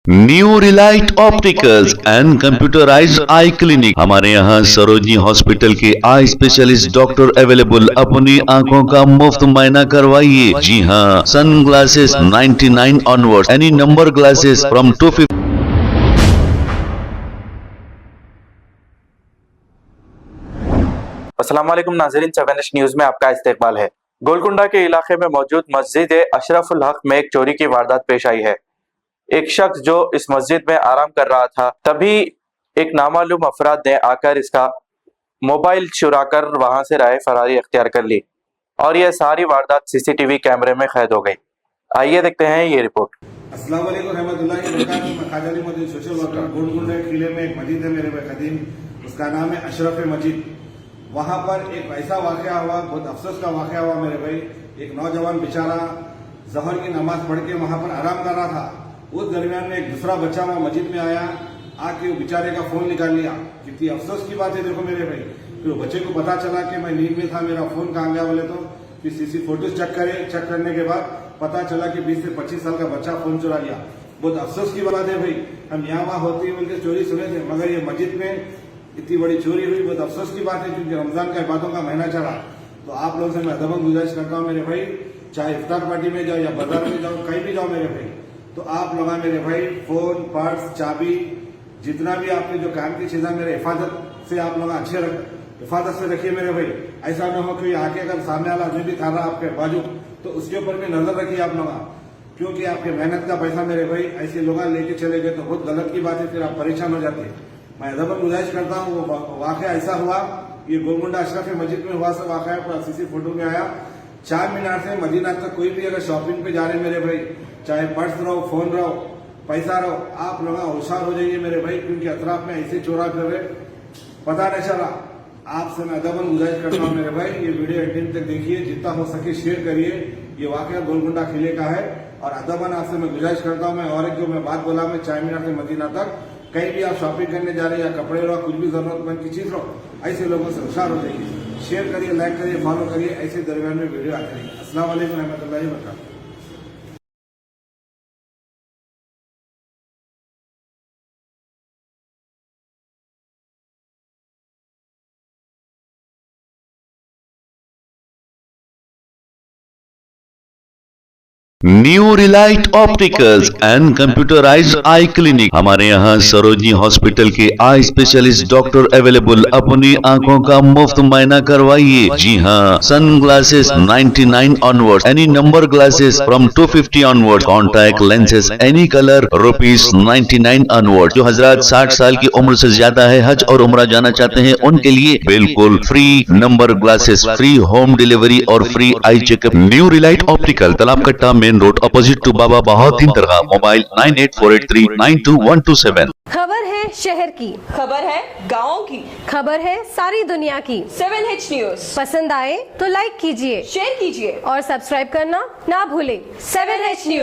New relight opticals and computerised eye clinic. हमारे यहाँ Sarojini hospital के आई स्पेशलिस्ट डॉक्टर अवेलेबल। अपनी आंखों का मुफ्त मुआयना करवाइए। जी हाँ, sun glasses 99 onwards, any number glasses from 250। अस्सलाम वालेकुम नाज़रीन, 7H न्यूज में आपका इस्तकबाल है। गोलकुंडा के इलाके में मौजूद मस्जिद अशरफुल हक में एक चोरी की वारदात पेश आई है। एक शख्स जो इस मस्जिद में आराम कर रहा था, तभी एक नामालूम अफराद ने आकर इसका मोबाइल चुराकर वहां से राह फरारी अख्तियार कर ली और यह सारी वारदात सीसीटीवी कैमरे में कैद हो गई। आइए देखते हैं ये रिपोर्ट। अस्सलाम वालेकुम रहमतुल्लाहि व बरकातहू। मैं ख्वाजा अली मौजूद सोशल वर्कर। गोलकुंडा किले में एक मस्जिद है मेरे भाई कदीम, उसका नाम है अशरफ मस्जिद। वहां पर एक ऐसा वाकया हुआ, बहुत अफसोस का वाकया हुआ मेरे भाई। एक नौजवान बेचारा जहर की नमाज पढ़ के वहां पर आराम कर रहा था। उस दरमियान में एक दूसरा बच्चा वहां मस्जिद में आया, आके बेचारे का फोन निकाल लिया। कितनी अफसोस की बात है देखो मेरे भाई। फिर बच्चे को पता चला कि मैं नींद में था, मेरा फोन कहाँ गया बोले तो फिर सीसी फोटोज चेक करने के बाद पता चला कि 20 से 25 साल का बच्चा फोन चुरा लिया। बहुत अफसोस की बात है भाई। हम यहाँ वहां होती है बोलकर चोरी सुने थे, मगर ये मस्जिद में इतनी बड़ी चोरी हुई। बहुत अफसोस की बात है, क्योंकि रमजान का इबादतों का महीना चला। तो आप लोगों से मैं अदबन गुजारिश करता हूँ मेरे भाई, चाहे इफ्तार पार्टी में जाओ या बाजार में जाओ, कहीं भी जाओ मेरे भाई, तो आप लोग मेरे भाई फोन, पर्स, चाबी, जितना भी आपने जो काम की चीजें मेरे हिफाजत से आप लोग अच्छे हिफाजत से रखिए मेरे भाई। ऐसा न हो कि आके अगर सामने वाला आदमी भी खा रहा आपके बाजू, तो उसके ऊपर भी नजर रखिए आप लोग, क्योंकि आपके मेहनत का पैसा मेरे भाई ऐसे लोग लेके चले गए तो बहुत गलत की बात है, फिर आप परेशान हो जाते हैं। मैं अदबन गुजारिश करता हूँ। वो वाकया ऐसा हुआ, ये गोलकुंडा अशरफ मस्जिद में हुआ सब वाकया, पूरा सीसी फोटो में आया। 4 मीनार से मदीना तक कोई भी अगर शॉपिंग पे जा रहे मेरे भाई, चाहे पर्स रहो, फोन रहो, पैसा रहो, आप लोग होशियार हो जाइए मेरे भाई, क्योंकि अतराफ में ऐसे चोरा कर रहे पता नहीं चला। आपसे मैं अदबन गुजारिश करता हूँ मेरे भाई, ये वीडियो एंड तक देखिए, जितना हो सके शेयर करिए। ये वाकया गोलकुंडा किले का है और अदबन आपसे मैं गुजारिश करता हूँ। मैं और एक जो मैं बात बोला, मैं 4 मीनार से मदीना तक कहीं भी आप शॉपिंग करने जा रहे हैं या कपड़े लो, कुछ भी जरूरतमंद की चीज लो, ऐसे लोगों से होशियार हो जाइए। शेयर करिए, लाइक करिए, फॉलो करिए, ऐसे दरमियान में वीडियो आते रहिए। अस्सलाम वालेकुम रहमतुल्लाहि व बरकातहू। New relight opticals and computerised eye clinic. हमारे यहाँ सरोजनी हॉस्पिटल के आई स्पेशलिस्ट डॉक्टर अवेलेबल। अपनी आंखों का मुफ्त मुआयना करवाइए। जी हाँ, sun glasses 99 onwards, any number glasses from 250 onwards, contact lenses any colour ₹99 onward. जो हजरात 60 साल की उम्र से ज्यादा है, हज और उम्रा जाना चाहते हैं, उनके लिए बिल्कुल free number glasses, free home delivery और free eye checkup. New relight optical, Talab Katta, main road, opposite to Baba Bahauddin Dargah. Mobile 9848392127। खबर है शहर की, खबर है गाँव की, खबर है सारी दुनिया की। 7H न्यूज पसंद आए तो लाइक कीजिए, शेयर कीजिए और सब्सक्राइब करना ना भूलें। 7H news.